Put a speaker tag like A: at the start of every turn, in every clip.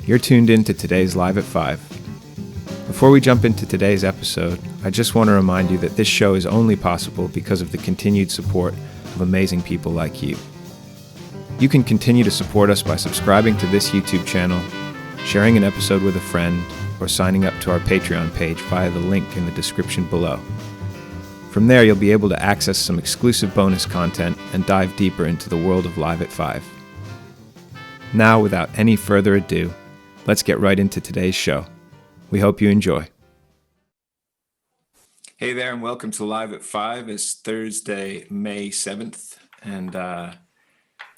A: You're tuned in to today's Live at 5. Before we jump into today's episode, I just want to remind you that this show is only possible because of the continued support of amazing people like you. You can continue to support us by subscribing to this YouTube channel, sharing an episode with a friend, or signing up to our Patreon page via the link in the description below. From there, you'll be able to access some exclusive bonus content and dive deeper into the world of Live at 5. Now, without any further ado, let's get right into today's show. We hope you enjoy. Hey there, and welcome to Live at 5. It's Thursday, May 7th, and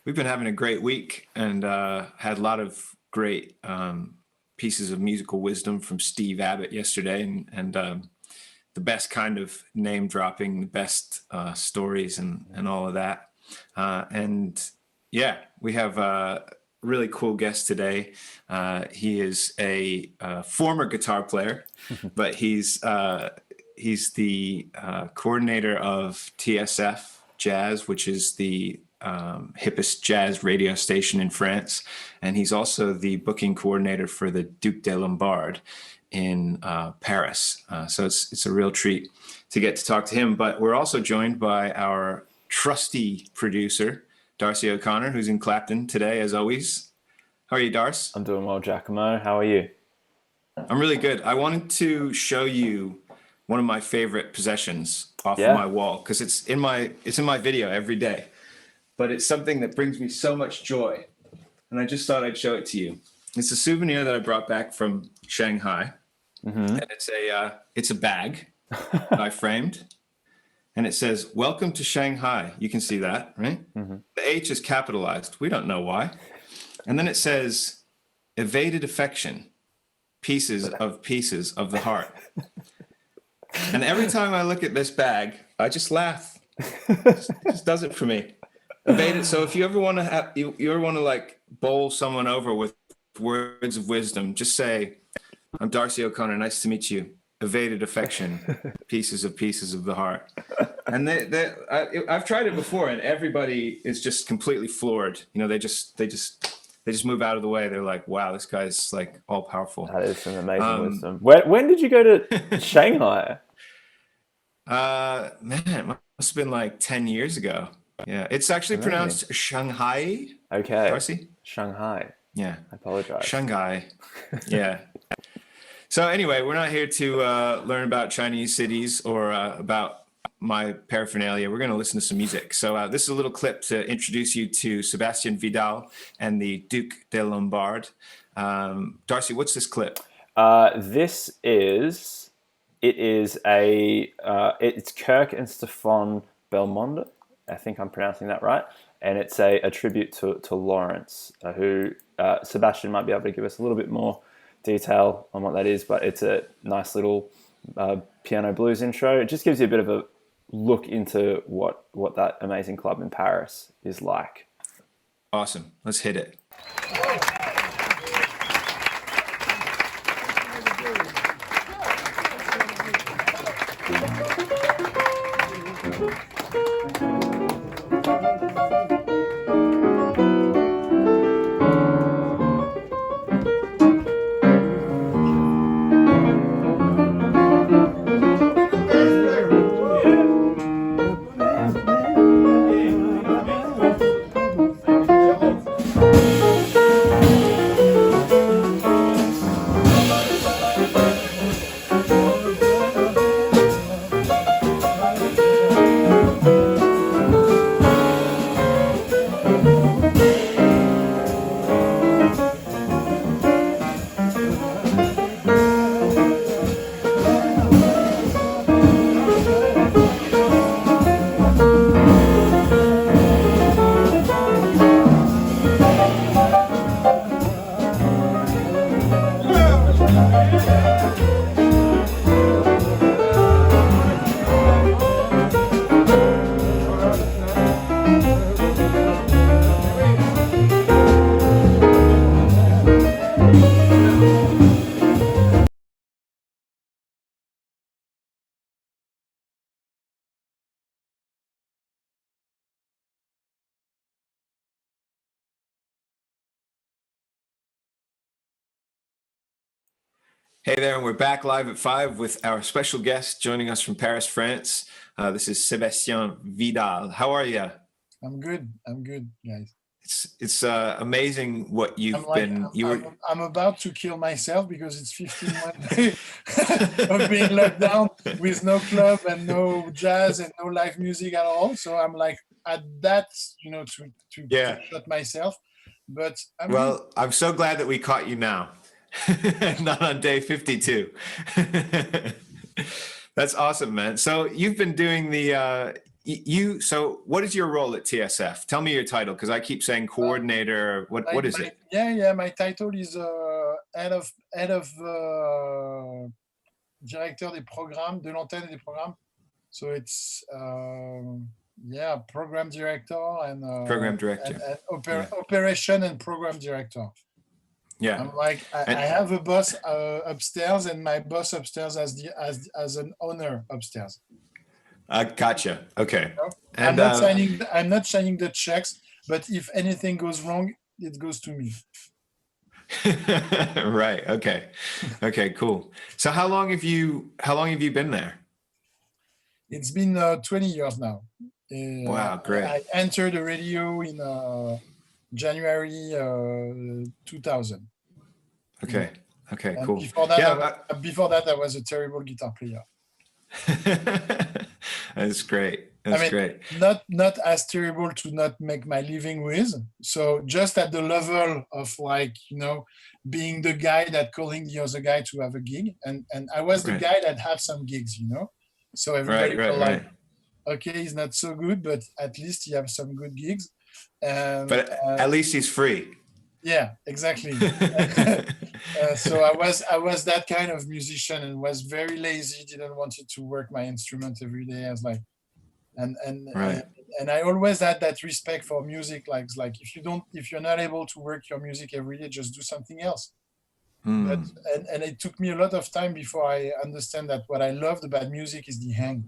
A: we've been having a great week and had a lot of great pieces of musical wisdom from Steve Abbott yesterday, and the best kind of name dropping, the best stories and all of that. And yeah, we have a really cool guest today. He is a former guitar player, but he's the coordinator of TSFJAZZ, which is the hippest jazz radio station in France. And he's also the booking coordinator for the Duc de Lombards in Paris. So it's a real treat to get to talk to him. But we're also joined by our trusty producer, Darcy O'Connor, who's in Clapton today, as always. How are you, Darce?
B: I'm doing well, Giacomo. How are you?
A: I'm really good. I wanted to show you one of my favorite possessions off of my wall, because it's in my video every day. But it's something that brings me so much joy, and I just thought I'd show it to you. It's a souvenir that I brought back from Shanghai, and it's a bag that I framed. And it says, "Welcome to Shanghai." You can see that, right? Mm-hmm. The H is capitalized. We don't know why. And then it says, "Evaded affection, pieces of the heart." And every time I look at this bag, I just laugh. It just does it for me. Evaded. So if you ever want to you ever want to like bowl someone over with words of wisdom, just say, "I'm Darcy O'Connor. Nice to meet you. Evaded affection, pieces of the heart." And I've tried it before, and everybody is just completely floored. You know, they just move out of the way. They're like, "Wow, this guy's like all powerful."
B: That is some amazing wisdom. When did you go to Shanghai?
A: Man, it must have been like 10 years ago. Yeah, it's actually pronounced Shanghai.
B: Okay,
A: Darcy?
B: Shanghai.
A: Yeah,
B: I apologize.
A: Shanghai. Yeah. So anyway, we're not here to learn about Chinese cities or about my paraphernalia. We're going to listen to some music. So this is a little clip to introduce you to Sébastien Vidal and the Duc de Lombards. Darcy, what's this clip?
B: It's Kirk and Stefan Belmondo. I think I'm pronouncing that right. And it's a tribute to Lawrence, who Sebastian might be able to give us a little bit more detail on what that is, but it's a nice little piano blues intro. It just gives you a bit of a look into what that amazing club in Paris is like.
A: Awesome. Let's hit it. Hey there, and we're back live at 5 with our special guest joining us from Paris, France. This is Sébastien Vidal. How are you?
C: I'm good, guys.
A: It's amazing what you've been.
C: I'm about to kill myself because it's 15 days of being locked down with no club and no jazz and no live music at all. So I'm like at that, to shut myself. But
A: I'm so glad that we caught you now, not on day 52. That's awesome, man. So you've been doing the. So what is your role at TSF? Tell me your title, because I keep saying coordinator. What is it?
C: Yeah. My title is head of directeur des programmes, de l'antenne et des programmes. So it's program director and operation and program director.
A: Yeah.
C: I'm like I have a boss upstairs, and my boss upstairs as an owner upstairs.
A: Gotcha. Okay.
C: And I'm not signing the checks, but if anything goes wrong, it goes to me.
A: Right. Okay. Cool. So how long have you been there?
C: It's been 20 years now.
A: Wow, great.
C: I entered the radio in January 2000.
A: Okay.
C: And
A: Cool.
C: Before that, I was a terrible guitar player.
A: That's great. Great.
C: Not as terrible to not make my living with. So just at the level of being the guy that calling the other guy to have a gig, and I was the guy that have some gigs, So everybody like, okay, he's not so good, but at least he has some good gigs.
A: But at least he's free.
C: Yeah, exactly. So I was that kind of musician and was very lazy, didn't want to work my instrument every day. I was like, and I always had that respect for music. Like if you're not able to work your music every day, just do something else. But, and it took me a lot of time before I understand that what I loved about music is the hang.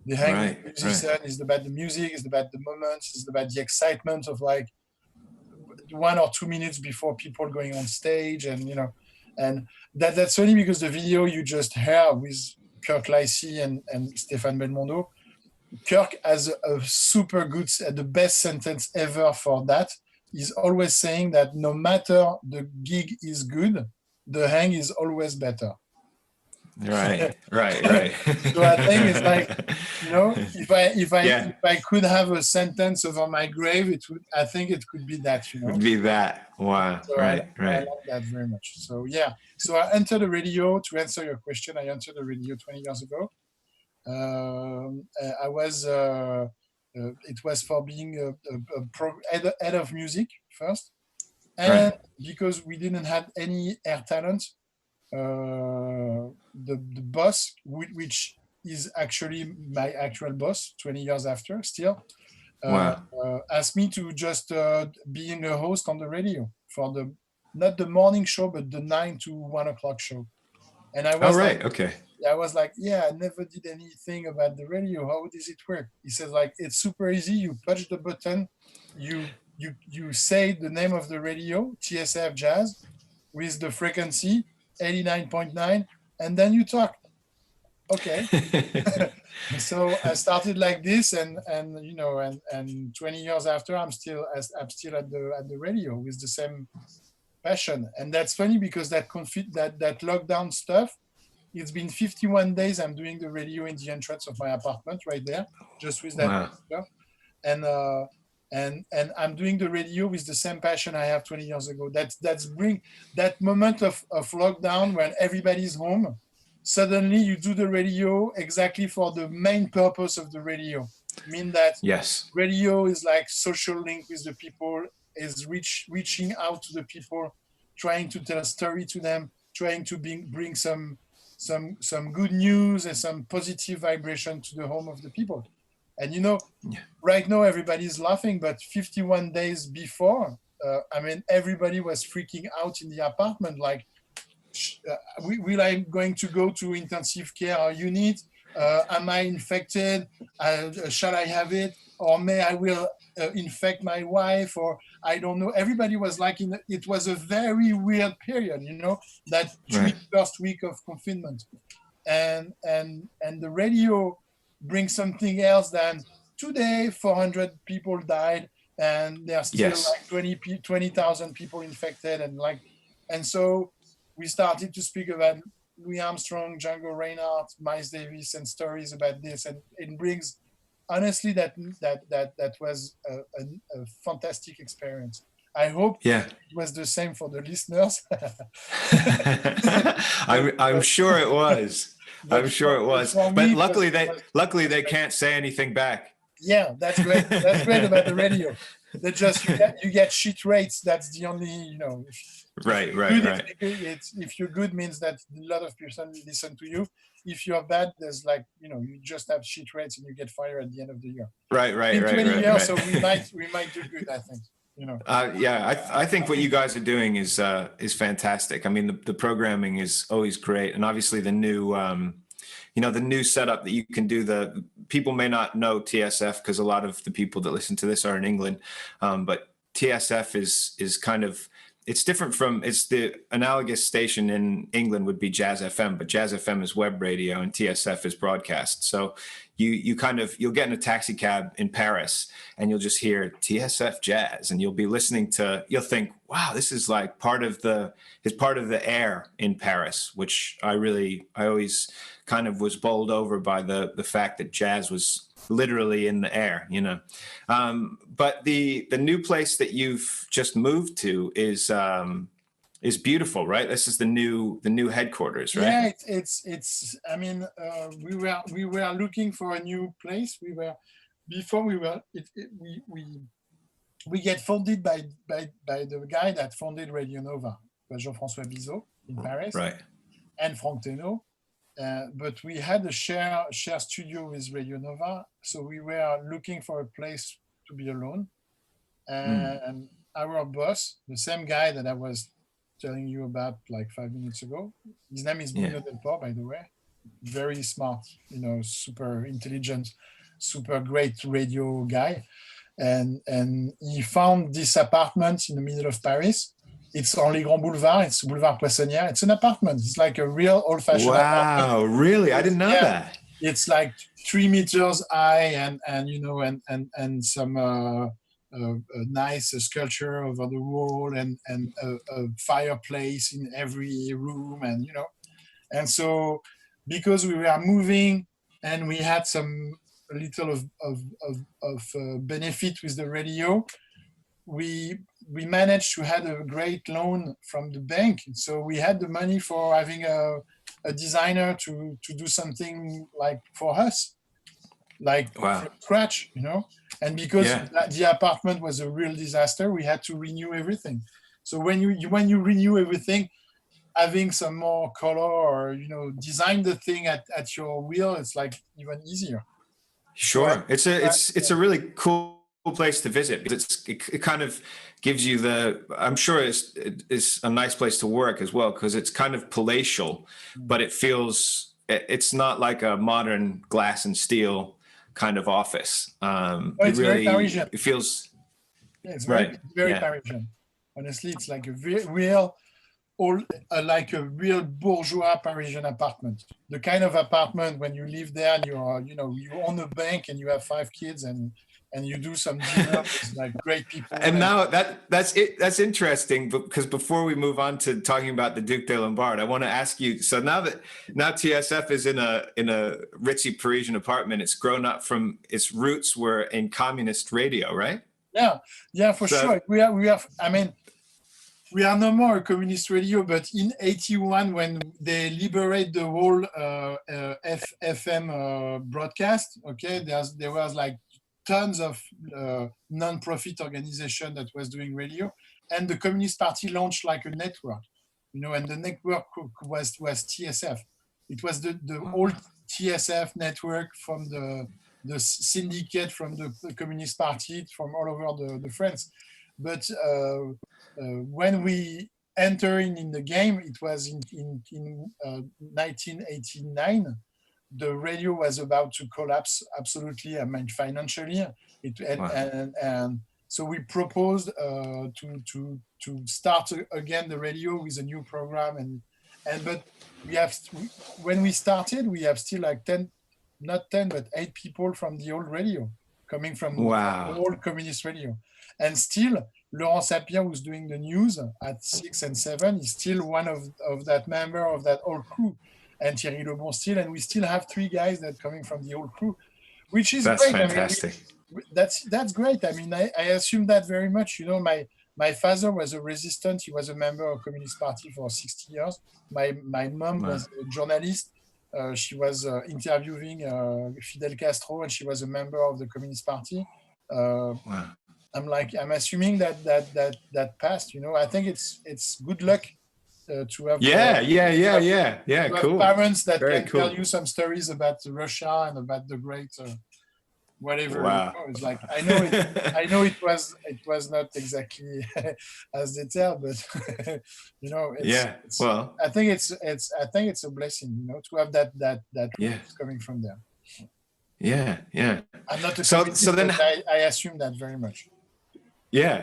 C: The hang with the musician is about the music, is about the moments, is about the excitement of like 1 or 2 minutes before people going on stage, and that's funny because the video you just heard with Kirk Lacey and Stéphane Belmondo, Kirk has a super good, the best sentence ever for that. He's always saying that no matter the gig is good, the hang is always better.
A: Right.
C: So I think it's like, if I could have a sentence over my grave, I think it could be that,
A: It would be that. Wow.
C: So I like that very much. So yeah. So I entered the radio, to answer your question. I entered the radio 20 years ago. I was it was for being head of music first, and because we didn't have any air talent, the boss, which is actually my actual boss 20 years after still, asked me to just being a host on the radio for not the morning show but the 9 to 1 o'clock show. And I was I was like, I never did anything about the radio. How does it work? He says like, it's super easy. You push the button, you say the name of the radio, TSFJAZZ, with the frequency 89.9, and then you talk. Okay. So I started like this, and 20 years after, I'm still at the radio with the same passion. And that's funny because that lockdown stuff, it's been 51 days I'm doing the radio in the entrance of my apartment right there, just with that stuff. And I'm doing the radio with the same passion I have 20 years ago. That's bring that moment of lockdown when everybody's home. Suddenly you do the radio exactly for the main purpose of the radio. I mean that radio is like social link with the people, is reaching out to the people, trying to tell a story to them, trying to bring some good news and some positive vibration to the home of the people. And right now everybody's laughing, but 51 days before, everybody was freaking out in the apartment, like, will I going to go to intensive care unit? Am I infected? Shall I have it? Or may I will infect my wife, or I don't know. Everybody was like, it was a very weird period, that first week of confinement. And the radio brings something else than today 400 people died and there are still like 20,000 people infected, and so we started to speak about Louis Armstrong, Django Reinhardt, Miles Davis, and stories about this, and it brings, honestly, that was a fantastic experience. I hope it was the same for the listeners.
A: I'm sure it was. I'm sure it was. But luckily they can't say anything back.
C: Yeah, that's great. That's great about the radio. They just you get shit rates. That's the only
A: Right.
C: If you're good, means that a lot of people listen to you. If you're bad, there's you just have shit rates and you get fired at the end of the year.
A: Right.
C: In 20 years, so we might do good, I think.
A: I think what you guys are doing is fantastic. I mean, the programming is always great, and obviously the new the new setup that you can do. The people may not know TSF because a lot of the people that listen to this are in England, but TSF is kind of, it's different from, it's the analogous station in England would be Jazz FM, but Jazz FM is web radio and TSF is broadcast. So you'll get in a taxi cab in Paris and you'll just hear TSF Jazz, and you'll be listening to, you'll think, wow, this is like part of the air in Paris, which I always kind of was bowled over by the fact that jazz was literally in the air, but the new place that you've just moved to is beautiful, right? This is the new headquarters, right?
C: Yeah, it's. I mean, we were looking for a new place. We get funded by the guy that founded Radio Nova, Jean-François Bizot in Paris,
A: right,
C: and Franck Teno. But we had a share studio with Radio Nova, so we were looking for a place to be alone. And our boss, the same guy that I was telling you about like 5 minutes ago, his name is Bruno Delport, by the way. Very smart, super intelligent, super great radio guy. And he found this apartment in the middle of Paris. It's on Les Grands Boulevards. It's Boulevard Poissonnière. It's an apartment. It's like a real old-fashioned apartment.
A: Wow, really? I didn't know that.
C: It's like 3 meters high, and some a nice sculpture over the wall, and a fireplace in every room, and so because we were moving and we had a little of benefit with the radio, we managed to have a great loan from the bank. So we had the money for having a designer to do something like for us, like from scratch, And because the apartment was a real disaster, we had to renew everything. So when you renew everything, having some more color or design the thing at your will, it's like even easier.
A: Sure, it's a really cool place to visit because it kind of gives you I'm sure it's a nice place to work as well because it's kind of palatial, but it's not like a modern glass and steel kind of office.
C: It's very Parisian.
A: It feels
C: it's very Parisian. Honestly, it's like a real bourgeois Parisian apartment. The kind of apartment when you live there and you own a bank and you have 5 kids and you do some dinner with like great people.
A: And now that's it. That's interesting because before we move on to talking about the Duc de Lombards, I want to ask you. So now TSF is in a ritzy Parisian apartment. It's grown up from its roots were in communist radio, right?
C: Yeah, for sure. We are. I mean, we are no more a communist radio, but in '81 when they liberate the whole FM broadcast, okay, there was like tons of non-profit organization that was doing radio, and the Communist Party launched like a network, and the network was TSF. It was the old TSF network from the syndicate from the Communist Party from all over the France. But when we enter in the game, it was in 1989 the radio was about to collapse absolutely. I mean, financially, and so we proposed to start again the radio with a new program, and but when we started, we have still like 10, not 10, but 8 people from the old radio coming from the old communist radio, and still Laurent Sapir, who's doing the news at 6 and 7, is still one of that member of that old crew, and Thierry Lebon still, and we still have 3 guys that coming from the old crew, which is
A: that's
C: great.
A: fantastic.
C: I mean, that's great. I mean, I assume that very much. You know, my father was a resistant. He was a member of Communist Party for 60 years. My mom was a journalist. She was interviewing Fidel Castro, and she was a member of the Communist Party. I'm assuming that passed. You know, I think it's good luck to have
A: cool
C: parents that
A: Very
C: can
A: cool.
C: tell you some stories about Russia and about the great whatever.
A: Wow.
C: You know, it's like I know it was not exactly as they tell, but you know, I think it's a blessing, you know, to have that coming from there.
A: Yeah.
C: I'm not a
A: so then
C: I assume that very much.
A: Yeah.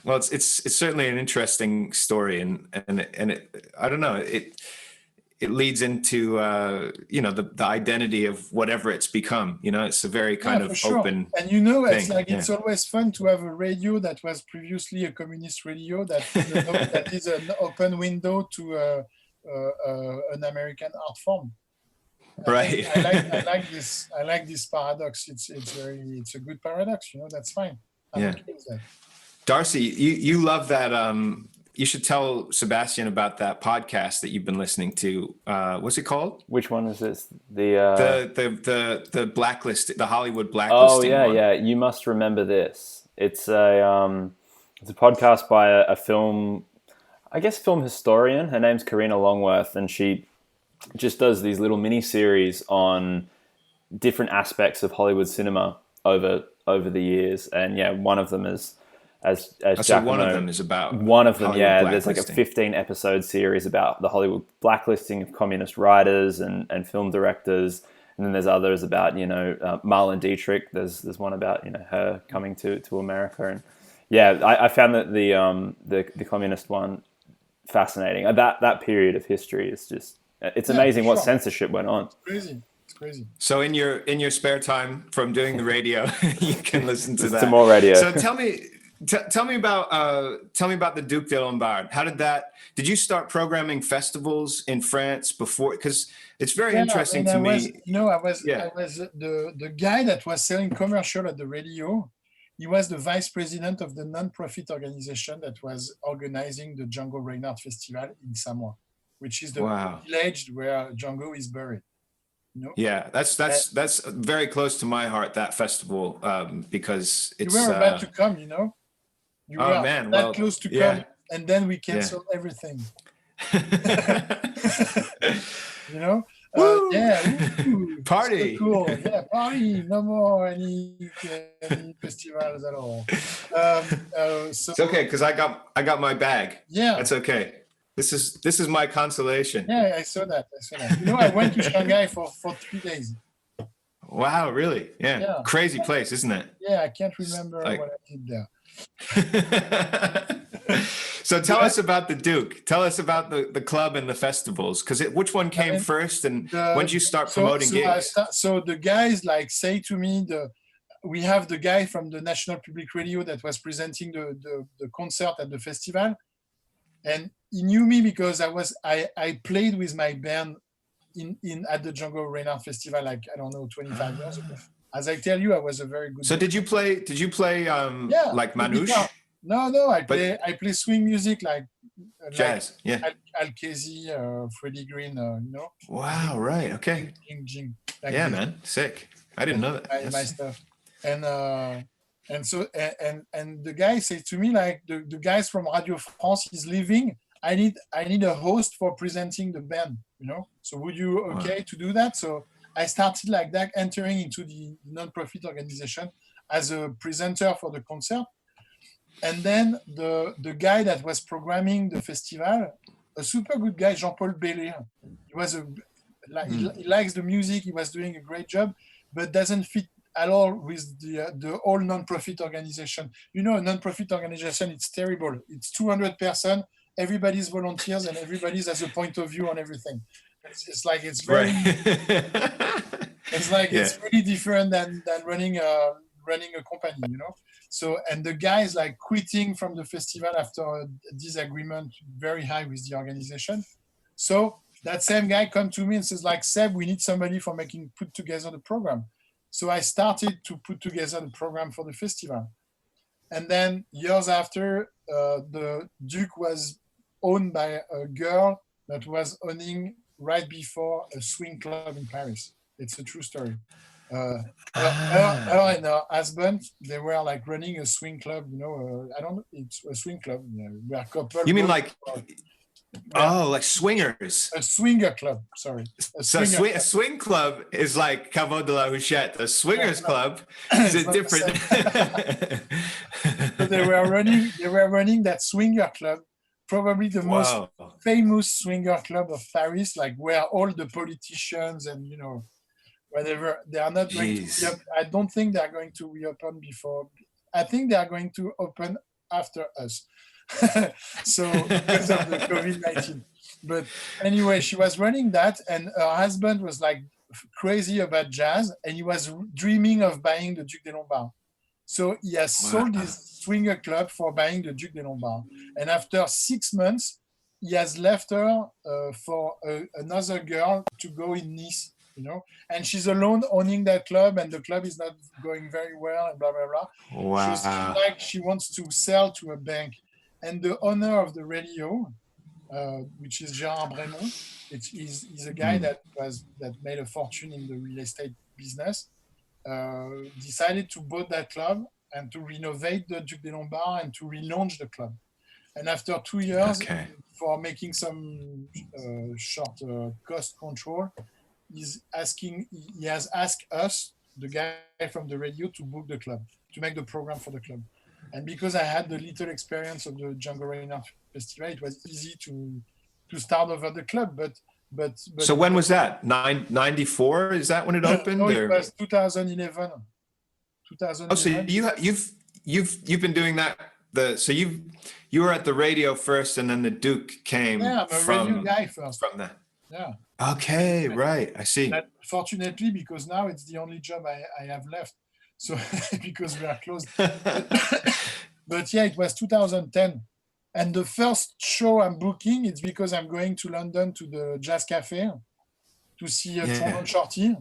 A: Well, it's certainly an interesting story, and it, I don't know, it leads into the identity of whatever it's become. You know, it's a very kind of open.
C: And you know, it's like it's always fun to have a radio that was previously a communist radio that is an open window to an American art form.
A: Right.
C: I like this. I like this paradox. It's a good paradox. You know, that's fine. I'm okay with that.
A: Darcy, you love that. You should tell Sébastien about that podcast that you've been listening to. What's it called?
B: Which one is this? The
A: blacklist, the Hollywood blacklisting.
B: Oh yeah. You must remember this. It's a podcast by a film historian. Her name's Karina Longworth, and she just does these little mini series on different aspects of Hollywood cinema over the years. And one of them is as Giacomo,
A: one of them is about
B: one of them.
A: Hollywood
B: There's like a 15 episode series about the Hollywood blacklisting of communist writers and film directors. And then there's others about, Marlene Dietrich. There's one about, her coming to America. And I found that the communist one fascinating. That period of history is just, it's amazing what censorship went on.
C: It's crazy.
A: So in your spare time from doing the radio, you can listen to that.
B: To more radio.
A: So tell me about the Duc de Lombards. How did you start programming festivals in France before? Because it's very interesting to me.
C: I was the guy that was selling commercial at the radio. He was the vice president of the non-profit organization that was organizing the Django Reinhardt Festival in Samoa, which is the village where Django is buried.
A: Yeah, that's very close to my heart, that festival, because it's.
C: You were about to come, You were close to come, and then we canceled everything.
A: Party.
C: So cool. Yeah, party. No more any festivals at all.
A: It's okay because I got my bag.
C: Yeah,
A: that's okay. This is my consolation.
C: Yeah, I saw that. I went to Shanghai for 3 days.
A: Wow, really? Yeah. Crazy place, isn't it?
C: Yeah, I can't remember what I did there.
A: So tell us about the Duc. Tell us about the club and the festivals. Because which one came first, and when did you start promoting gigs?
C: So the guys say to me, we have the guy from the National Public Radio that was presenting the concert at the festival, and he knew me because I played with my band at the Django Reinhardt Festival, 25 years ago. As I tell you, I was a very good.
A: So did you play like Manouche?
C: No, I play swing music like
A: jazz.
C: Al-Khezi, Freddie Green,
A: Wow, right, okay.
C: Jing,
A: man, sick. I didn't know that.
C: My stuff, and so the guy said to me the guys from Radio France is leaving. I need a host for presenting the band, So would you to do that? So I started like that, entering into the non-profit organization as a presenter for the concert. And then the guy that was programming the festival, a super good guy, Jean-Paul Bellé, he was he likes the music. He was doing a great job, but doesn't fit at all with the whole non-profit organization. You know, a non-profit organization, it's terrible. It's 200 person, everybody's volunteers, and everybody's has a point of view on everything. It's like it's very. It's like it's really different than running a company, you know. So and the guy is like quitting from the festival after a disagreement very high with the organization. So that same guy come to me and says like, Seb, we need somebody for put together the program. So I started to put together the program for the festival. And then years after, the Duc was owned by a girl that was owning right before a swing club in Paris. It's a true story. Her and her husband, they were like running a swing club, you know, I don't know, it's a swing club. We are couple.
A: You mean like, like swingers?
C: A swinger club, sorry.
A: A swing club is like Caveau de la Huchette. A swingers club is a different.
C: So they were running that swinger club, probably the most famous swinger club of Paris, like where all the politicians and, you know, whatever, they are not going to reopen. I don't think they are going to reopen before. I think they are going to open after us. So because of the COVID-19. But anyway, she was running that, and her husband was like crazy about jazz, and he was dreaming of buying the Duc de Lombards. So he has sold his swinger club for buying the Duc de Lombards. And after 6 months, he has left her for another girl to go in Nice, you know, and she's alone owning that club, and the club is not going very well, and blah, blah, blah.
A: Wow.
C: She wants to sell to a bank. And the owner of the radio, which is Gérard Bremont, he's a guy that made a fortune in the real estate business, decided to buy that club and to renovate the Duc de Lombards and to relaunch the club. And after 2 years, for making some short cost control, he has asked us, the guy from the radio, to book the club, to make the program for the club. And because I had the little experience of the Django Reinhardt festival, it was easy to start over the club. But
A: so when was that? 94? Is that when it opened?
C: No, it was 2011.
A: Oh, so you've been doing that. So you were at the radio first, and then the Duc came.
C: Yeah, I'm a radio guy first.
A: From that.
C: Yeah.
A: Okay, right. I see.
C: But fortunately, because now it's the only job I have left. So because we are closed. But yeah, it was 2010. And the first show I'm booking, it's because I'm going to London to the Jazz Cafe to see Trombone Shorty,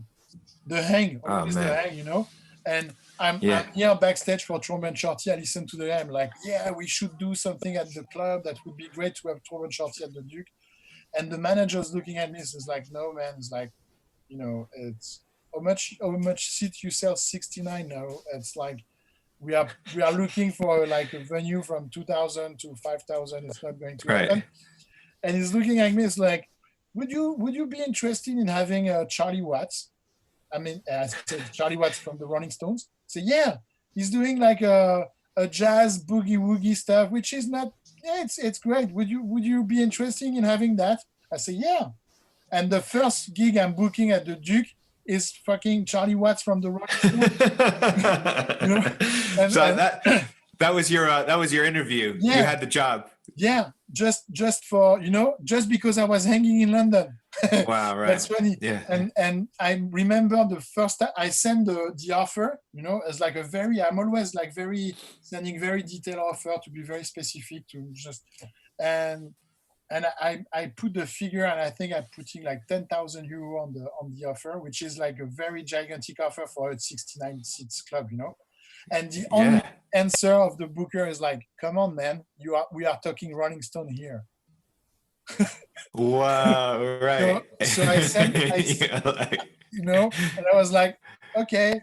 C: the hang, always the hang, you know. And I'm here backstage for Trombone Shorty. I listen to the hang. I'm like, yeah, we should do something at the club. That would be great to have Trombone Shorty at the Duc. And the manager's looking at me. It's like, no, man. It's like, you know, it's how much seat you sell? 69 now. It's like we are looking for like a venue from 2,000 to 5,000. It's not going to happen. And he's looking at me. It's like, would you be interested in having Charlie Watts? I mean, I said Charlie Watts from the Rolling Stones. So yeah, he's doing like a jazz boogie woogie stuff, which is not. Yeah, it's great. Would you be interested in having that? I say yeah. And the first gig I'm booking at the Duc is fucking Charlie Watts from the Rolling Stones. You know? And,
A: so that was your interview.
C: Yeah,
A: you had the job.
C: Yeah, just for, you know, just because I was hanging in London.
A: Wow, right.
C: That's funny.
A: Yeah.
C: And I remember the first time I sent the offer, you know, as like I'm always like sending very detailed offer to be very specific to just, and I put the figure, and I think I'm putting like 10,000 euro on the offer, which is like a very gigantic offer for a 69 seats club, you know. And the only answer of the booker is like, "Come on, man, we are talking Rolling Stone here."
A: Wow, right.
C: So I sent, you know, and I was like, okay,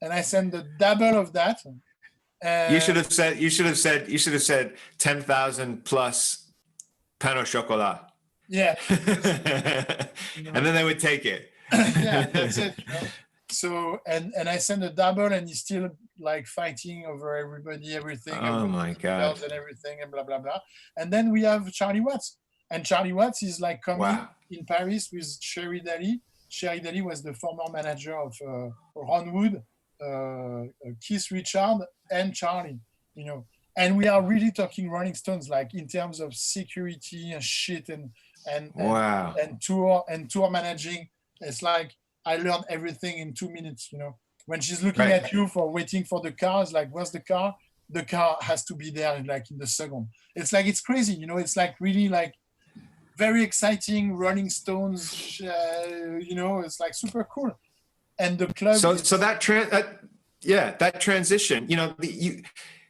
C: and I sent the double of that.
A: You should have said 10,000 plus pain au chocolat.
C: Yeah.
A: And then they would take it.
C: Yeah, that's it. You know? So and I sent a double, and he's still like fighting over everything.
A: Oh my God.
C: And everything, and blah blah blah. And then we have Charlie Watts. And Charlie Watts is like coming
A: Wow.
C: in Paris with Sherry Daly. Sherry Daly was the former manager of Ron Wood, Keith Richard, and Charlie. You know, and we are really talking Rolling Stones, like in terms of security and shit,
A: Wow.
C: and tour managing. It's like I learned everything in 2 minutes. You know, when she's looking
A: Right.
C: at you for waiting for the car, it's like, where's the car? The car has to be there like in the second. It's like, it's crazy. You know, it's like really like very exciting. Rolling Stones. You know, it's like super cool. And the club.
A: So that transition, you know,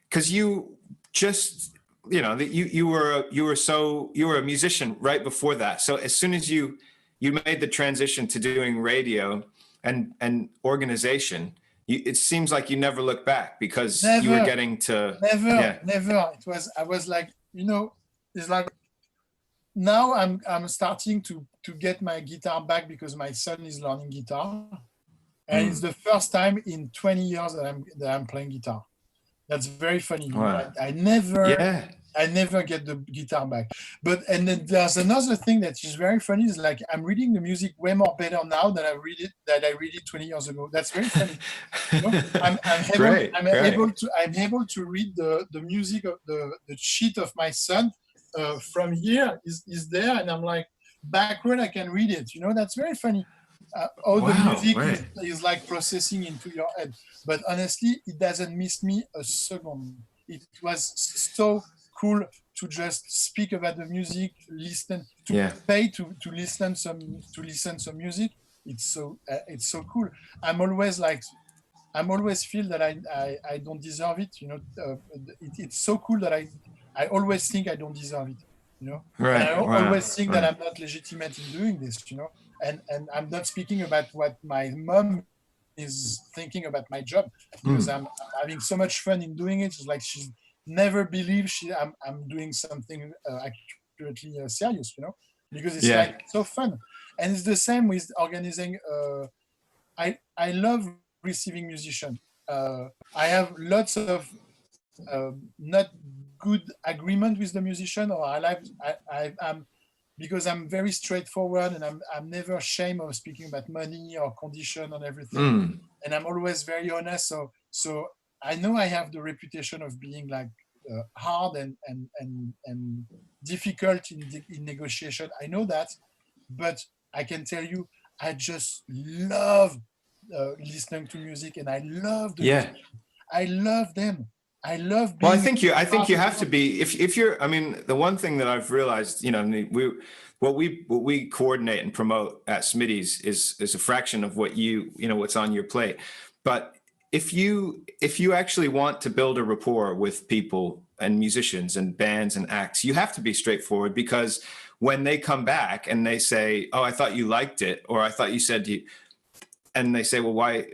A: because you just, you know, you were a musician right before that. So as soon as you made the transition to doing radio and organization, it seems like you never looked back, because you were getting to
C: never. I was like, you know, it's like now I'm starting to get my guitar back because my son is learning guitar, and it's the first time in 20 years that I'm playing guitar. That's very funny.
A: Wow.
C: I never get the guitar back. And then there's another thing that is very funny, is like I'm reading the music way more better now than I read it 20 years ago. That's very funny. You know? I'm able to read the music of the sheet of my son from here is there, and I'm like, backward I can read it. You know, that's very funny. The music is like processing into your head. But honestly, it doesn't miss me a second. It was so cool to just speak about the music, listen, pay to listen some music. It's so cool. I'm always feel that I don't deserve it. You know, it's so cool that I always think I don't deserve it. You know,
A: right.
C: And I always think that I'm not legitimate in doing this. You know, and I'm not speaking about what my mom is thinking about my job, because I'm having so much fun in doing it. It's like she never believes I'm doing something accurately serious, you know, because it's like so fun. And it's the same with organizing. I love receiving musicians. I have lots of not good agreement with the musician, or I'm because I'm very straightforward, and I'm never ashamed of speaking about money or condition and everything. And I'm always very honest. So I know I have the reputation of being like hard and difficult in negotiation. I know that, but I can tell you, I just love listening to music, and I love the music. I love them. I love being.
A: Well, I think you have to be, if you're, I mean, the one thing that I've realized, you know, what we coordinate and promote at Smitty's is a fraction of what what's on your plate. But if you actually want to build a rapport with people and musicians and bands and acts, you have to be straightforward, because when they come back and they say, "Oh, I thought you liked it," or "I thought you said you," and they say, "Well, why?"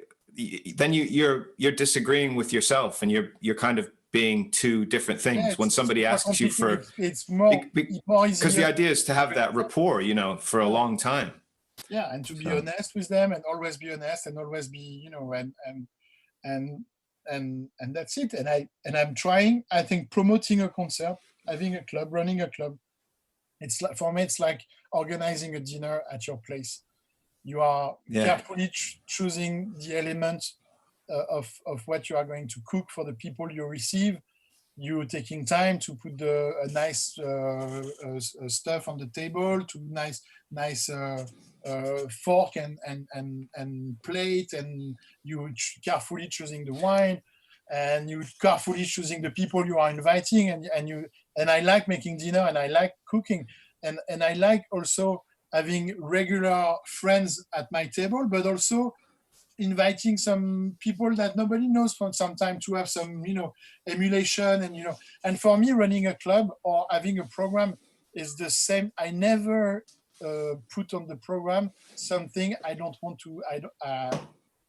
A: Then you're disagreeing with yourself, and you're kind of being two different things. When somebody asks you for,
C: it's more
A: because the idea is to have that rapport, you know, for a long time.
C: Yeah, and to be honest with them, and always be honest, and always be, you know, and that's it. And I'm trying. I think promoting a concert, having a club, running a club, it's like, for me, it's like organizing a dinner at your place. You are carefully choosing the elements of what you are going to cook for the people you receive. You taking time to put a nice stuff on the table, to nice fork and plate, and you carefully choosing the wine, and you carefully choosing the people you are inviting, and I like making dinner, and I like cooking, and I like also having regular friends at my table, but also inviting some people that nobody knows for some time, to have some, you know, emulation, and, you know, and for me, running a club or having a program is the same. I never put on the program something I don't want to,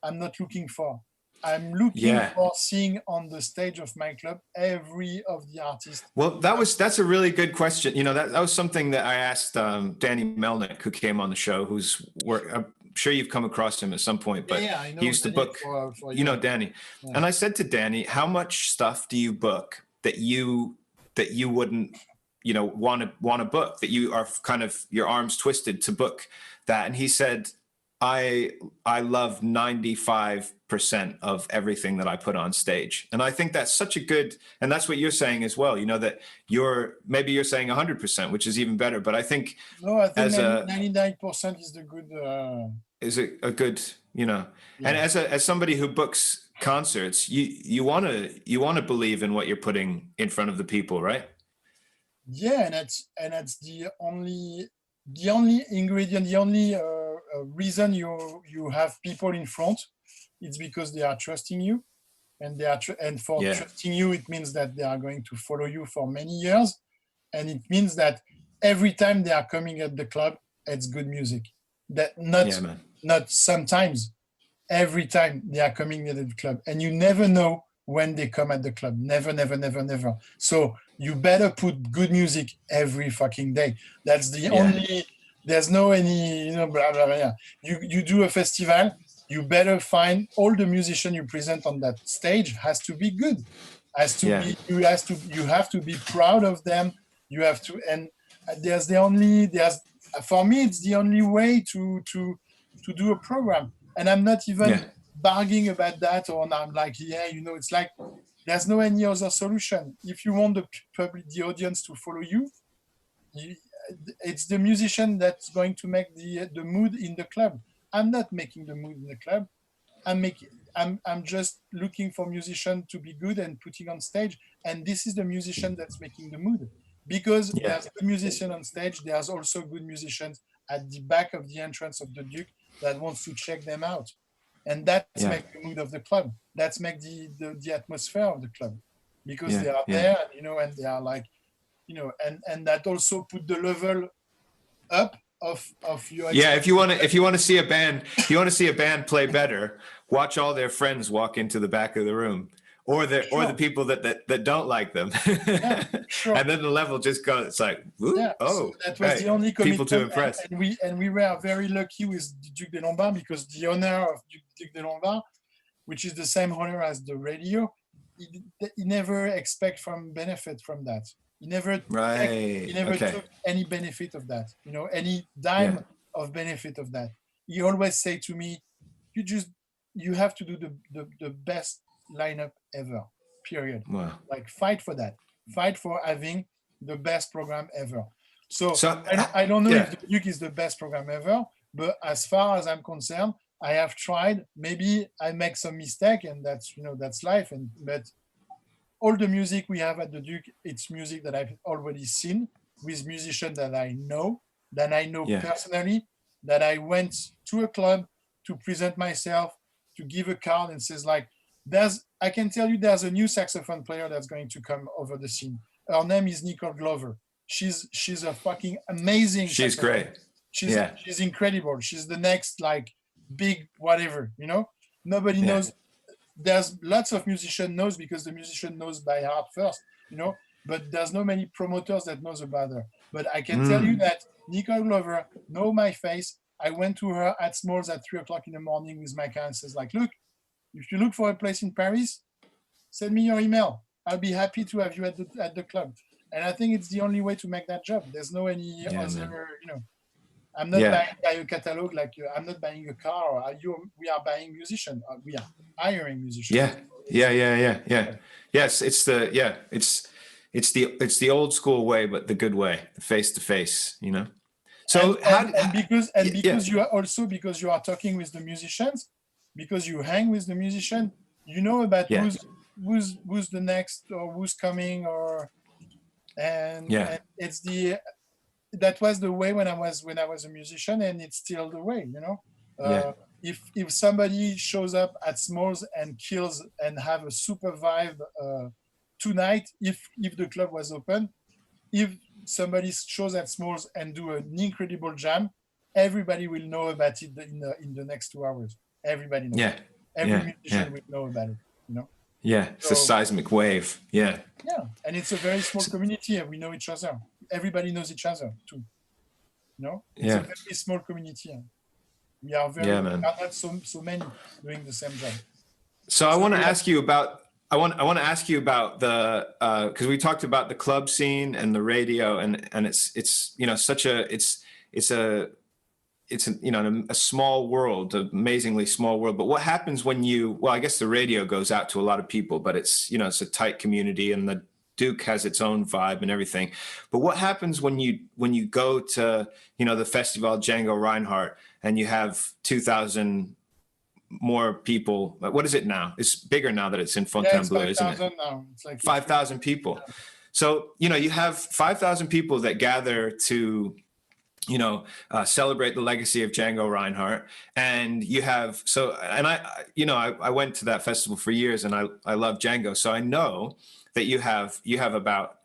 C: I'm not looking for. I'm looking for seeing on the stage of my club every of the artists.
A: Well, that's a really good question. You know, that was something that I asked Danny Melnick, who came on the show, I'm sure you've come across him at some point, but
C: I know
A: he used to book, you know, Danny. Yeah. And I said to Danny, how much stuff do you book that you wouldn't you know, want to book, that you are kind of your arms twisted to book that. And he said, I love 95% of everything that I put on stage. And I think that's such a good, and that's what you're saying as well, you know, that maybe you're saying 100%, which is even better. But I think,
C: no, I think 99% is the good,
A: is a good, you know, and as somebody who books concerts, you want to believe in what you're putting in front of the people, right?
C: Yeah, and that's the only ingredient, the only reason you have people in front. It's because they are trusting you, and trusting you, it means that they are going to follow you for many years, and it means that every time they are coming at the club, it's good music. That not sometimes, every time they are coming at the club, and you never know when they come at the club. Never, never, never, never. So you better put good music every fucking day. That's the only, there's no any, you know, blah, blah, blah. You do a festival, you better find all the musicians you present on that stage has to be good. Has to be, you have to be proud of them. You have to, and for me, it's the only way to do a program. And I'm not even bargaining about that, or I'm like, you know, it's like, there's no any other solution. If you want the audience to follow you, it's the musician that's going to make the mood in the club. I'm not making the mood in the club. I'm just looking for musicians to be good and putting on stage. And this is the musician that's making the mood. Because there's good musician on stage, there's also good musicians at the back of the entrance of the Duc that wants to check them out. And that's make the mood of the club. That's make the atmosphere of the club. Because they are there, you know, and they are like, you know, and that also put the level up of your
A: if you want to see a band play better, watch all their friends walk into the back of the room, or the people that don't like them. And then the level just goes, it's like, so
C: that was the only
A: people to impress.
C: And we were very lucky with Duc de Lombards, because the owner of Duc de Lombards, which is the same owner as the radio, he never expect from benefit from that. He never took any benefit of that, you know, any dime of benefit of that. He always say to me, you have to do the best lineup ever, period.
A: Wow.
C: Like, fight for that. Fight for having the best program ever. So I don't know if the Duc is the best program ever, but as far as I'm concerned, I have tried. Maybe I make some mistake, and that's, you know, that's life. But all the music we have at the Duc, it's music that I've already seen with musicians that I know personally, that I went to a club to present myself, to give a card and says like, I can tell you there's a new saxophone player that's going to come over the scene. Her name is Nicole Glover. She's a fucking amazing.
A: She's great.
C: She's incredible. She's the next like big whatever, you know. Nobody knows. There's lots of musicians knows because the musician knows by heart first, you know, but there's no many promoters that knows about her. But I can tell you that Nicole Glover know my face. I went to her at Smalls at 3:00 in the morning with my car and says like, look, if you look for a place in Paris, send me your email. I'll be happy to have you at the club. And I think it's the only way to make that job. There's no any other, you know. I'm not buying a catalog, like I'm not buying a car. We are buying musicians. We are hiring musicians.
A: Yes, it's the old school way, but the good way, the face to face. You know. So
C: because you are talking with the musicians, because you hang with the musician, you know about who's the next or who's coming, and it's that was the way when I was a musician, and it's still the way, you know. If somebody shows up at Smalls and kills and have a super vibe tonight, if the club was open, if somebody shows at Smalls and do an incredible jam, everybody will know about it in the next 2 hours. Everybody knows. Every musician will know about it, you know.
A: It's a seismic wave.
C: And it's a very small community. We know each other. Everybody knows each other too. You know, it's a very small community. We are not so many doing the same job.
A: So I want to ask you about I want to ask you about the because we talked about the club scene and the radio, and it's you know such a it's a you know a small world, an amazingly small world. But what happens when you, well, I guess the radio goes out to a lot of people, but it's, you know, it's a tight community, and the Duke has its own vibe and everything. But what happens when you go to, you know, the festival Django Reinhardt, and you have 2,000 more people? What is it now? It's bigger now that it's in Fontainebleau, isn't it?
C: Now. It's like
A: 5,000 people.
C: Yeah.
A: So, you know, you have 5,000 people that gather to, you know, celebrate the legacy of Django Reinhardt. And you have, so, and I went to that festival for years, and I love Django. So I know that you have about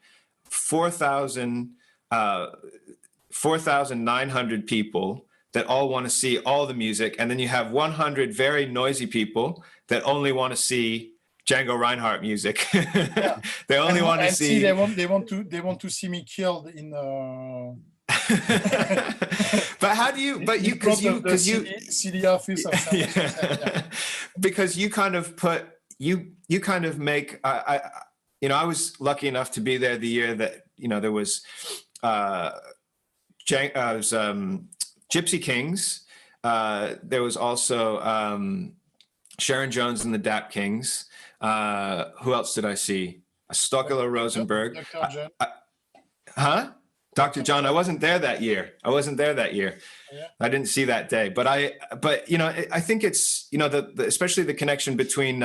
A: 4,900 people that all want to see all the music. And then you have 100 very noisy people that only want to see Django Reinhardt music. Yeah. They only want to see.
C: They want to see me killed in.
A: But how do you? But you because you
C: CD office.
A: Yeah. Because you kind of put you kind of make. You know, I was lucky enough to be there the year that, you know, there was Gypsy Kings. There was also Sharon Jones and the Dap Kings. Who else did I see? Stockler Rosenberg. Dr. John. I wasn't there that year.
C: Yeah.
A: I didn't see that day. But you know, I think it's, you know, especially the connection between.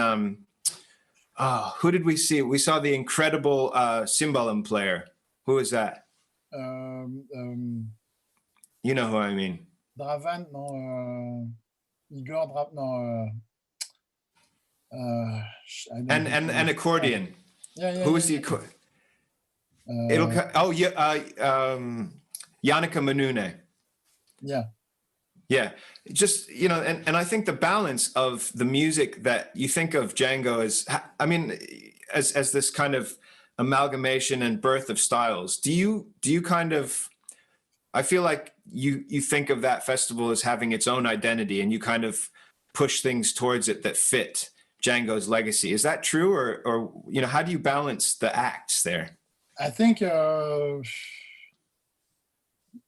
A: Who did we see? We saw the incredible cymbalum player. Who is that? You know who I mean.
C: Dravan, no. Igor Dravan, no.
A: And accordion.
C: Yeah.
A: Who was the accordion? Yannicka Manune.
C: Yeah.
A: Yeah, just, you know, and I think the balance of the music that you think of Django as, I mean, as this kind of amalgamation and birth of styles. Do you kind of, I feel like you think of that festival as having its own identity, and you kind of push things towards it that fit Django's legacy. Is that true, or you know, how do you balance the acts there?
C: I think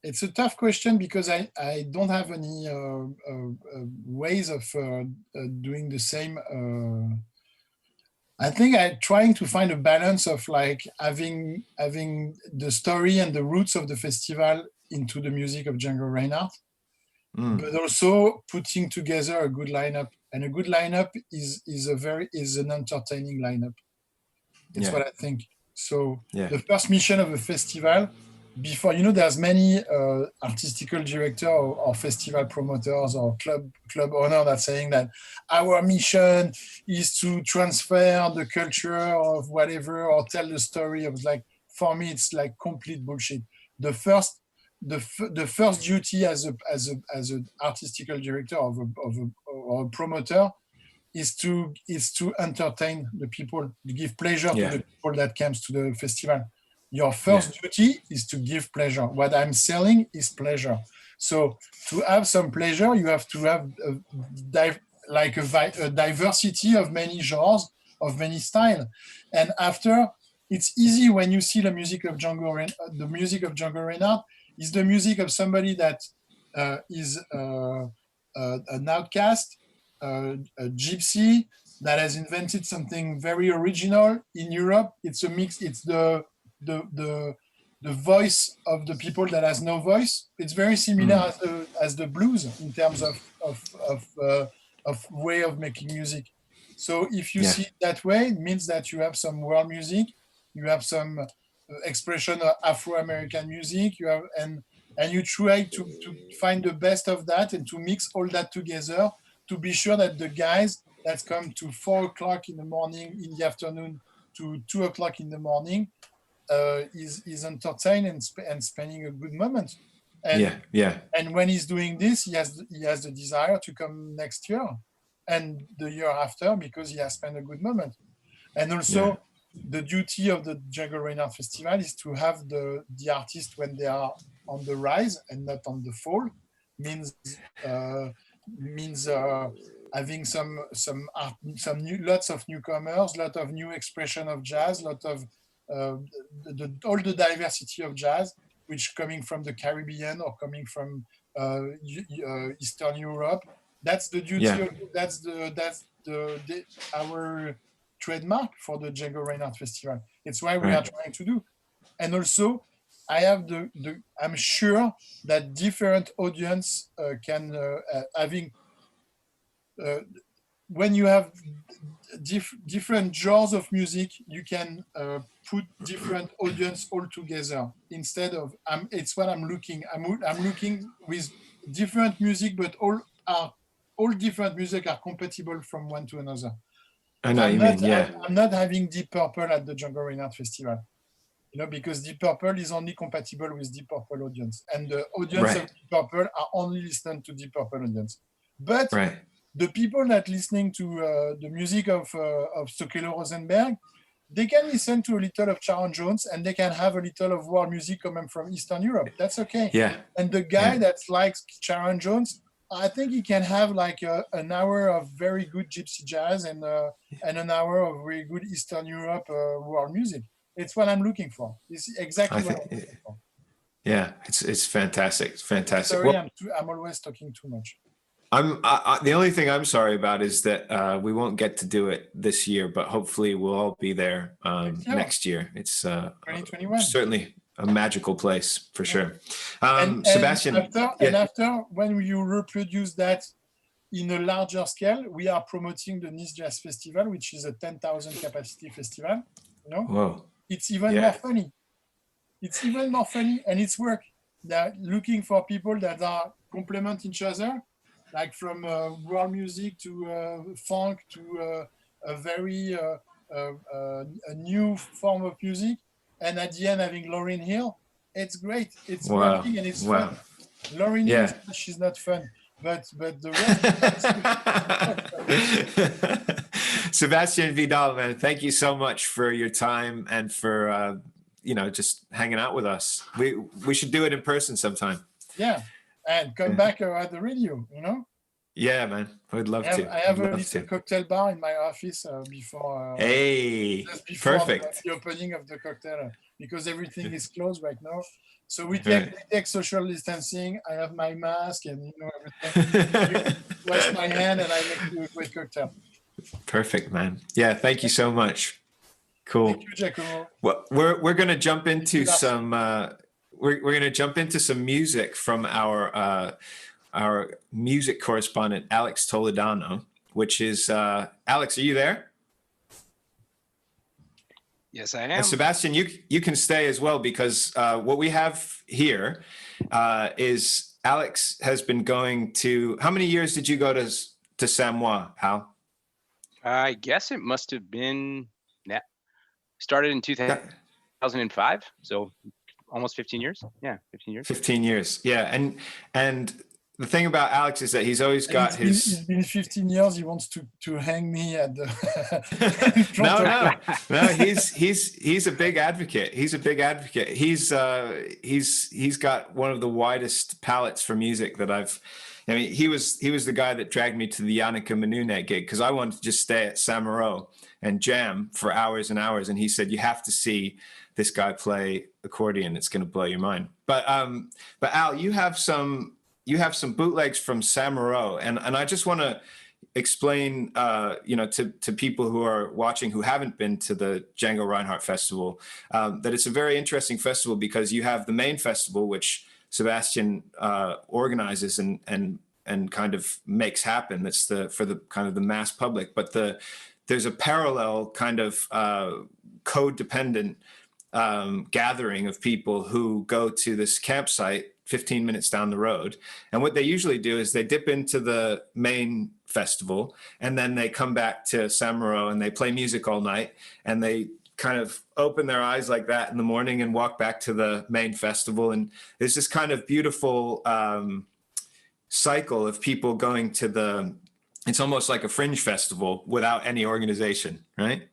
C: it's a tough question, because I don't have any ways of doing the same. I think I'm trying to find a balance of like having the story and the roots of the festival into the music of Django Reinhardt, but also putting together a good lineup. And a good lineup is an entertaining lineup. It's what I think. So the first mission of a festival, before, you know, there's many artistical director or festival promoters or club owner that's saying that our mission is to transfer the culture of whatever or tell the story of, like, for me it's like complete bullshit. The first duty as an artistical director or a promoter is to entertain the people, to give pleasure to the people that comes to the festival. Your first duty is to give pleasure. What I'm selling is pleasure. So to have some pleasure, you have to have a diversity of many genres, of many styles. And after, it's easy when you see the music of Django Reinhardt is the music of somebody that is an outcast, a gypsy that has invented something very original in Europe. It's a mix. It's the voice of the people that has no voice. It's very similar as the blues in terms of way of making music. So if you see it that way, it means that you have some world music, you have some expression of Afro-American music, you have and you try to find the best of that and to mix all that together to be sure that the guys that come to 4 o'clock in the morning, in the afternoon to 2 o'clock in the morning is entertained and spending a good moment. And and when he's doing this, he has the desire to come next year and the year after, because he has spent a good moment. And also the duty of the Django Reinhardt Festival is to have the artists when they are on the rise and not on the fall. Means having lots of newcomers, lot of new expression of jazz, lot of all the diversity of jazz, which coming from the Caribbean or coming from Eastern Europe. That's the duty of our trademark for the Django Reinhardt Festival. It's why we are trying to do. And also, I have I'm sure that different audience can having when you have different genres of music, you can put different audience all together instead of. It's what I'm looking. I'm looking with different music, but all different music are compatible from one to another.
A: I know you mean, yeah.
C: I'm not having Deep Purple at the Django Reinhardt Festival, because Deep Purple is only compatible with Deep Purple audience, and the audience of Deep Purple are only listening to Deep Purple audience. But the people that listening to the music of Stokelo Rosenberg, they can listen to a little of Sharon Jones, and they can have a little of world music coming from Eastern Europe. That's okay.
A: Yeah.
C: And the guy that likes Sharon Jones, I think he can have like an hour of very good gypsy jazz and an hour of very good Eastern Europe world music. It's what I'm looking for. It's exactly what I'm looking for.
A: Yeah, it's fantastic. It's fantastic.
C: Sorry, I'm always talking too much.
A: The only thing I'm sorry about is that we won't get to do it this year, but hopefully we'll all be there next year. It's
C: 2021.
A: Certainly a magical place for sure.
C: Sébastien, after when you reproduce that in a larger scale, we are promoting the Nice Jazz Festival, which is a 10,000 capacity festival.
A: Whoa.
C: It's even more funny. It's even more funny, and it's work. They're looking for people that are complement each other, like from world music to funk to a very a new form of music, and at the end having Lauryn Hill. It's great. It's working and it's fun. Lauryn Hill, she's not fun, but the
A: rest. Sébastien Vidal, man, thank you so much for your time and for just hanging out with us. We should do it in person sometime.
C: Yeah, and come back at the radio.
A: Yeah, man, I'd love to.
C: I have a little cocktail bar in my office before.
A: Perfect.
C: The opening of the cocktail, because everything is closed right now. So we take social distancing. I have my mask and everything. Wash my hand and I make you a great cocktail.
A: Perfect, man. Yeah, thank you so much. Cool.
C: Thank you, Giacomo.
A: Well, we're gonna jump into some we're gonna jump into some music from our music correspondent Alex Toledano, which is Alex. Are you there?
D: Yes, I am.
A: And Sébastien, you can stay as well, because what we have here is Alex has been going to. How many years did you go to Samoa, Al?
D: I guess it must have been started in 2005, so almost 15 years. Yeah, 15 years.
A: 15 years. Yeah, and the thing about Alex is that he's always got
C: it's been 15 years. He wants to hang me at the.
A: No. He's a big advocate. He's a big advocate. He's got one of the widest palettes for music that I've. I mean, he was the guy that dragged me to the Yannicka Manune gig, because I wanted to just stay at Samaro and jam for hours and hours, and he said, "You have to see this guy play accordion. It's going to blow your mind." But Al, you have some bootlegs from Samaro, and I just want to explain, to people who are watching who haven't been to the Django Reinhardt Festival, that it's a very interesting festival, because you have the main festival, which Sébastien organizes and kind of makes happen. That's for the kind of the mass public, but there's a parallel kind of code-dependent gathering of people who go to this campsite 15 minutes down the road. And what they usually do is they dip into the main festival, and then they come back to Samaro and they play music all night, and they kind of open their eyes like that in the morning and walk back to the main festival. And there's this kind of beautiful cycle of people going to it's almost like a fringe festival without any organization, right?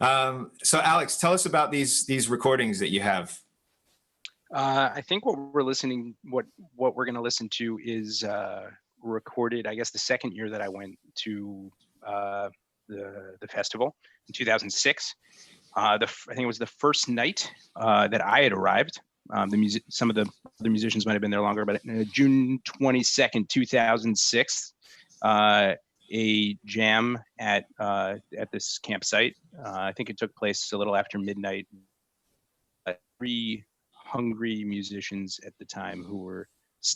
A: So Alex, tell us about these recordings that you have.
D: I think what we're going to listen to is recorded, I guess, the second year that I went to the festival in 2006. I think it was the first night that I had arrived. Some of the other musicians might have been there longer, but June 22nd, 2006, a jam at this campsite. I think it took place a little after midnight. 3 hungry musicians at the time who were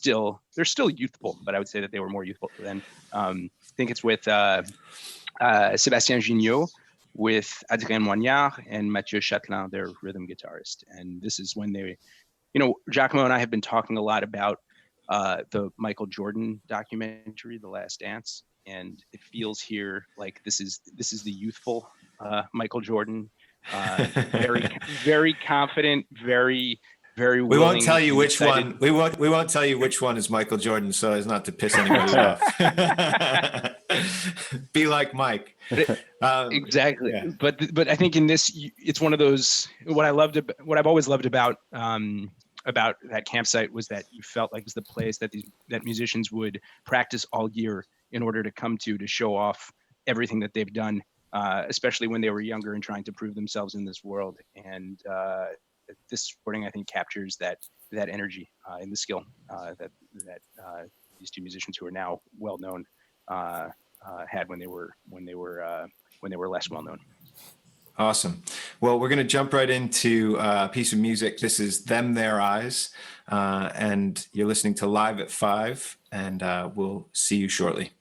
D: they're still youthful, but I would say that they were more youthful then. I think it's with Sébastien Vidal, with Adrien Moignard and Mathieu Chatelin, their rhythm guitarist. And this is when they, Giacomo and I have been talking a lot about the Michael Jordan documentary, The Last Dance. And it feels here like this is the youthful Michael Jordan, very, very confident, very, very willing.
A: We won't tell you which one. We won't tell you which one is Michael Jordan, so as not to piss anybody off. Be like Mike.
D: Exactly.
A: Yeah.
D: But I think in this, it's one of those. What I've always loved about that campsite was that you felt like it was the place that musicians would practice all year in order to come to show off everything that they've done, especially when they were younger and trying to prove themselves in this world. And this recording, I think, captures that energy and the skill that these 2 musicians who are now well known had when they were less well known.
A: Awesome. Well, we're going to jump right into a piece of music. This is Them Their Eyes, and you're listening to Live at 5, and we'll see you shortly.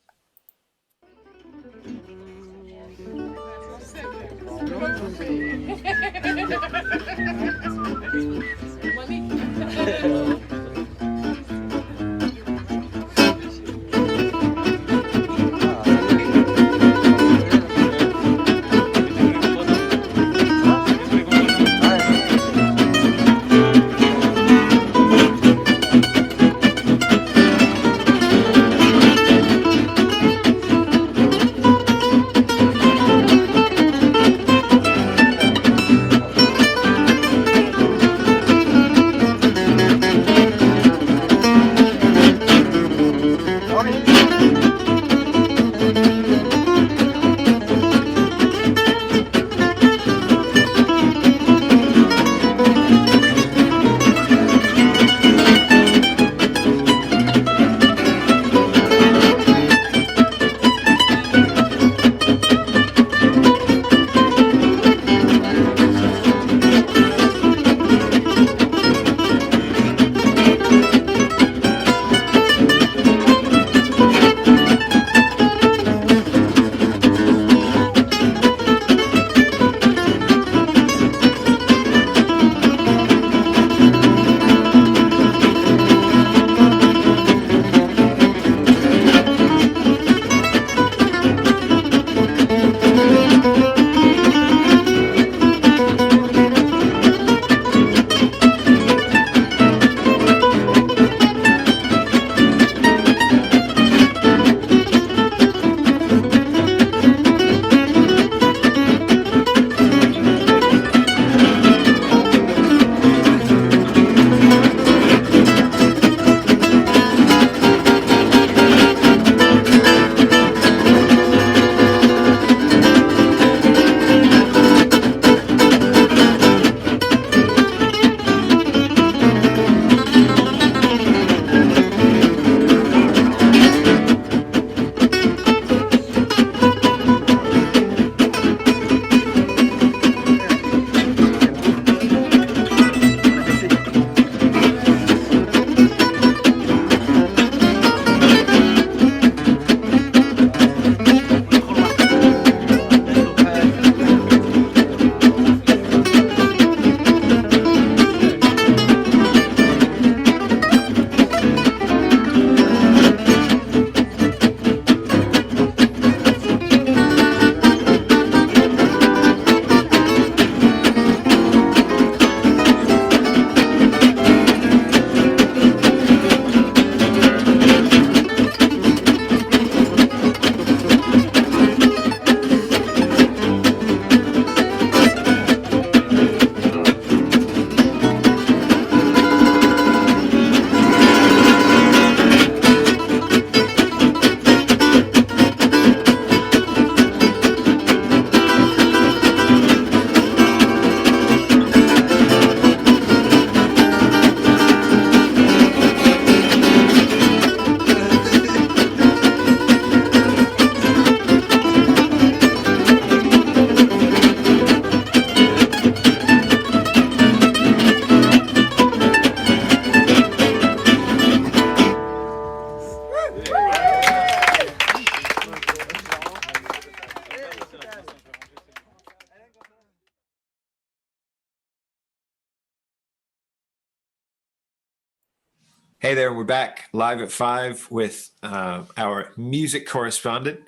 A: Hey there, we're back live at 5 with our music correspondent,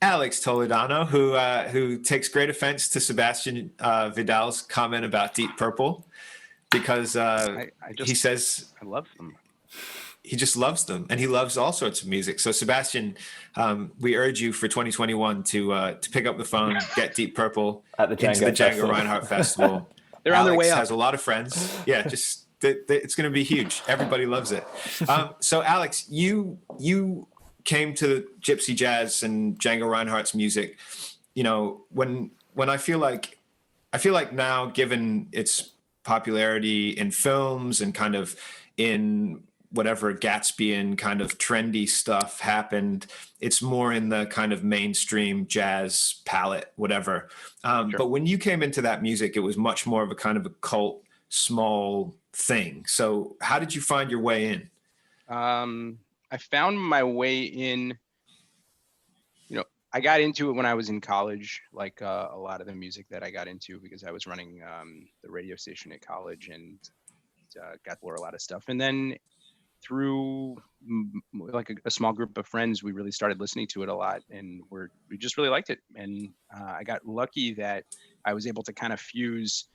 A: Alex Toledano, who takes great offense to Sébastien Vidal's comment about Deep Purple because he says
D: I love them.
A: He just loves them, and he loves all sorts of music. So, Sébastien, we urge you for 2021 to pick up the phone, get Deep Purple
B: at the
A: into the Django Reinhardt Festival.
D: They're on their way up.
A: Has a lot of friends. Yeah, just it's going to be huge. Everybody loves it. So, Alex, you came to Gypsy Jazz and Django Reinhardt's music. You know, when I feel like now, given its popularity in films and kind of in whatever Gatsbyan kind of trendy stuff happened, it's more in the kind of mainstream jazz palette, whatever. Sure. But when you came into that music, it was much more of a kind of a cult, small thing. So how did you find your way in?
D: I found my way in, I got into it when I was in college, like a lot of the music that I got into, because I was running the radio station at college and got to learn a lot of stuff. And then through like a small group of friends, we really started listening to it a lot, and we just really liked it. And I got lucky that I was able to kind of fuse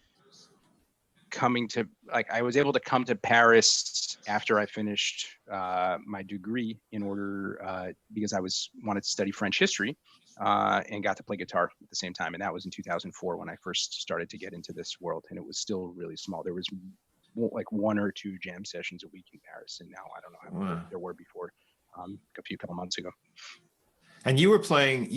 D: I was able to come to Paris after I finished my degree in order because I wanted to study French history and got to play guitar at the same time. And that was in 2004 when I first started to get into this world, and it was still really small. There was like 1 or 2 jam sessions a week in Paris, and now I don't know how many there were before a couple months ago.
A: And you were playing,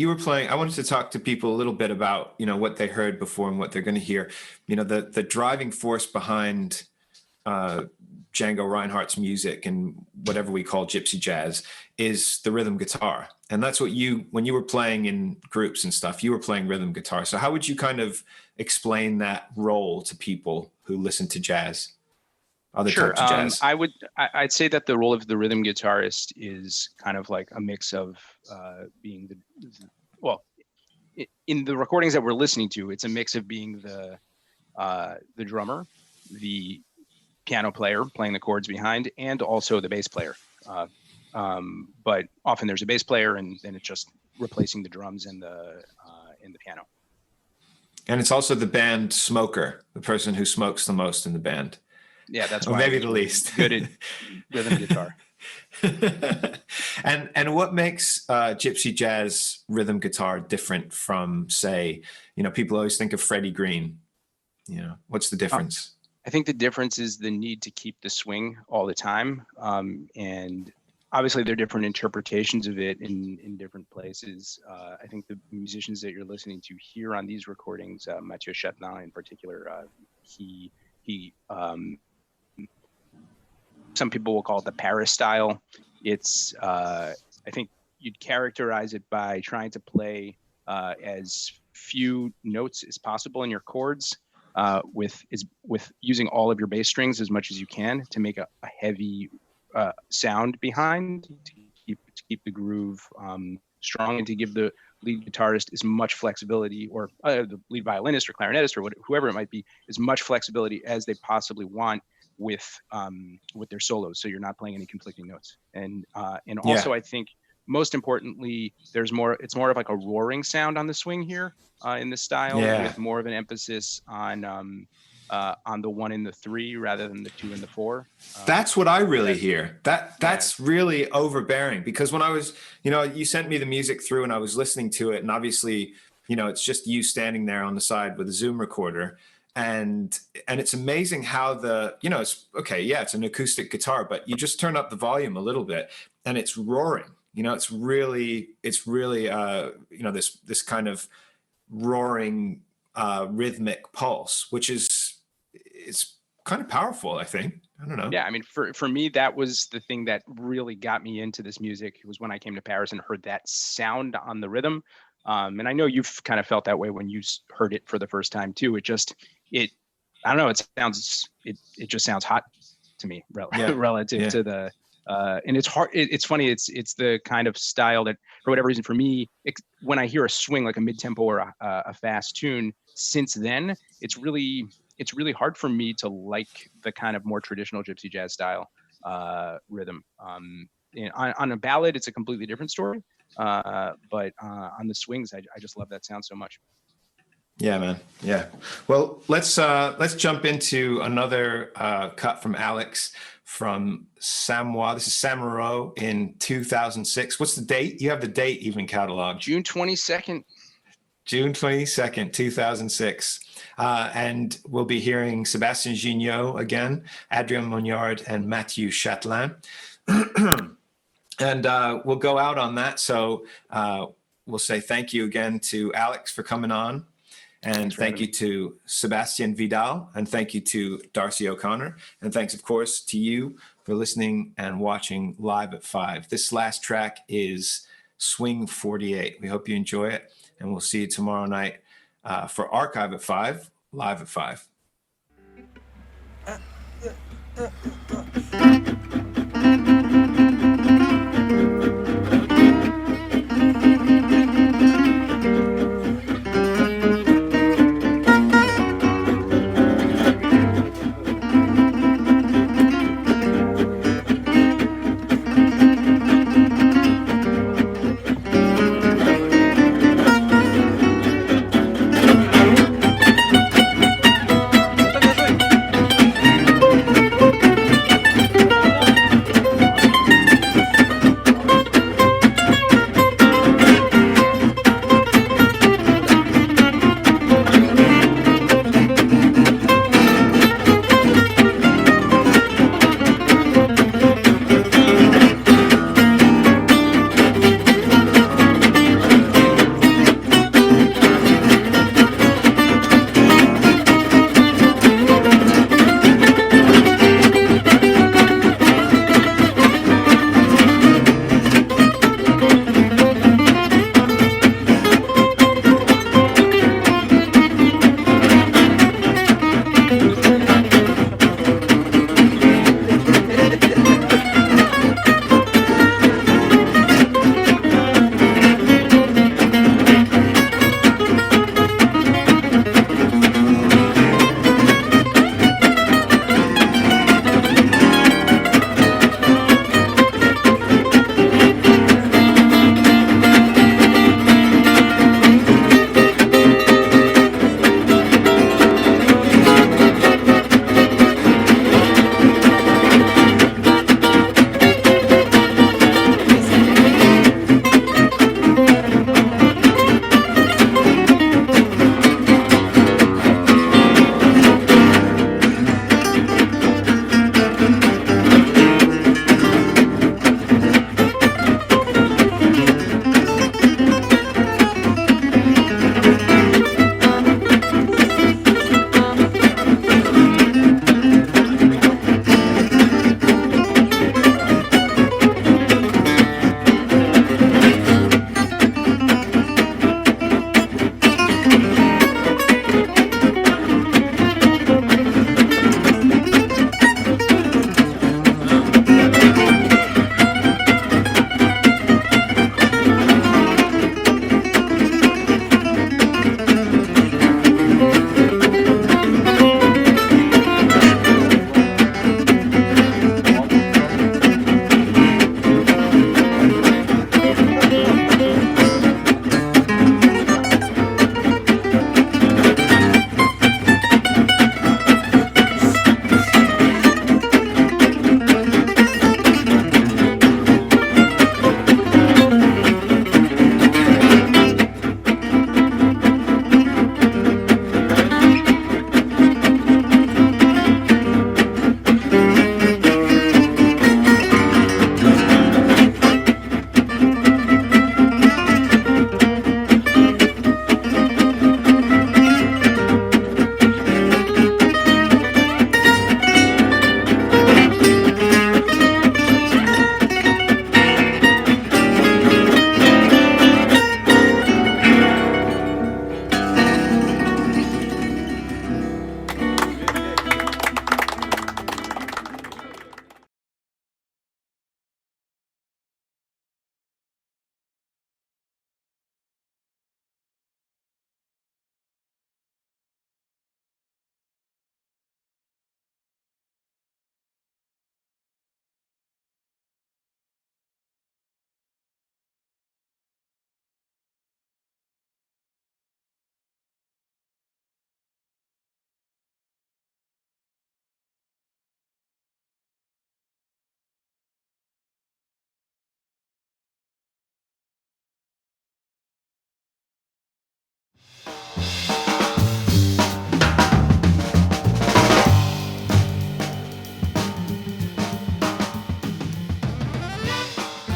A: I wanted to talk to people a little bit about, what they heard before and what they're going to hear. The driving force behind Django Reinhardt's music and whatever we call gypsy jazz is the rhythm guitar. And that's what when you were playing in groups and stuff, you were playing rhythm guitar. So how would you kind of explain that role to people who listen to jazz?
D: Sure. I'd say that the role of the rhythm guitarist is kind of like a mix of being in the recordings that we're listening to, it's a mix of being the drummer, the piano player playing the chords behind, and also the bass player. But often there's a bass player, and then it's just replacing the drums and the piano.
A: And it's also the band smoker, the person who smokes the most in the band.
D: Yeah, that's
A: why maybe the least
D: good at rhythm guitar.
A: And what makes gypsy jazz rhythm guitar different from, say, people always think of Freddie Green. What's the difference?
D: I think the difference is the need to keep the swing all the time, and obviously there are different interpretations of it in different places. I think the musicians that you're listening to here on these recordings, Mathieu Chapelain in particular, he some people will call it the Paris style. It's, I think you'd characterize it by trying to play as few notes as possible in your chords, with using all of your bass strings as much as you can to make a heavy sound behind, to keep the groove strong, and to give the lead guitarist as much flexibility, or the lead violinist or clarinetist or whoever it might be, as much flexibility as they possibly want with their solos, so you're not playing any conflicting notes. And also, I think most importantly, it's more of like a roaring sound on the swing here in this style, with more of an emphasis on the 1 and the 3 rather than the 2 and the 4.
A: That's what I really hear. That's really overbearing, because when I was, you sent me the music through and I was listening to it, and obviously, it's just you standing there on the side with a Zoom recorder. And it's amazing how it's an acoustic guitar, but you just turn up the volume a little bit and it's roaring. It's really this kind of roaring rhythmic pulse, which it's kind of powerful, I think. I don't know.
D: Yeah, I mean, for me, that was the thing that really got me into this music. It was when I came to Paris and heard that sound on the rhythm. And I know you've kind of felt that way when you heard it for the first time too. I don't know. It just sounds hot to me relative to the, and it's hard. It's funny. It's the kind of style that, for whatever reason, for me, when I hear a swing, like a mid-tempo or a fast tune, since then, it's really hard for me to like the kind of more traditional gypsy jazz style. rhythm. On a ballad, it's a completely different story. But on the swings, I just love that sound so much.
A: Yeah, man. Yeah. Well, let's jump into another cut from Alex from Samoa. This is Samuro in 2006. What's the date? You have the date even cataloged.
D: June 22nd.
A: June 22nd, 2006. And we'll be hearing Sébastien Gignot again, Adrien Monniard, and Mathieu Chatelain. And we'll go out on that. So we'll say thank you again to Alex for coming on. And thank you to Sébastien Vidal, and thank you to Darcy O'Connor. And thanks, of course, to you for listening and watching Live at 5. This last track is Swing 48. We hope you enjoy it, and we'll see you tomorrow night for Archive at 5, Live at 5.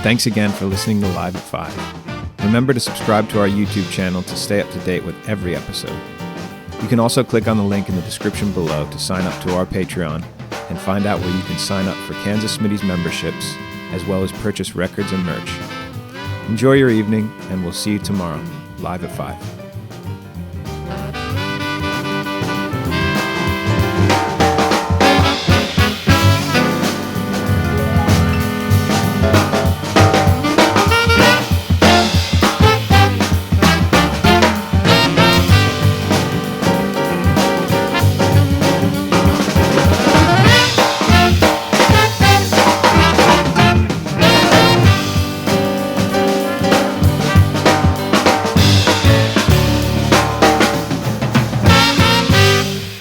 A: Thanks again for listening to Live at 5. Remember to subscribe to our YouTube channel to stay up to date with every episode. You can also click on the link in the description below to sign up to our Patreon and find out where you can sign up for Kansas Smitty's memberships, as well as purchase records and merch. Enjoy your evening, and we'll see you tomorrow, Live at 5.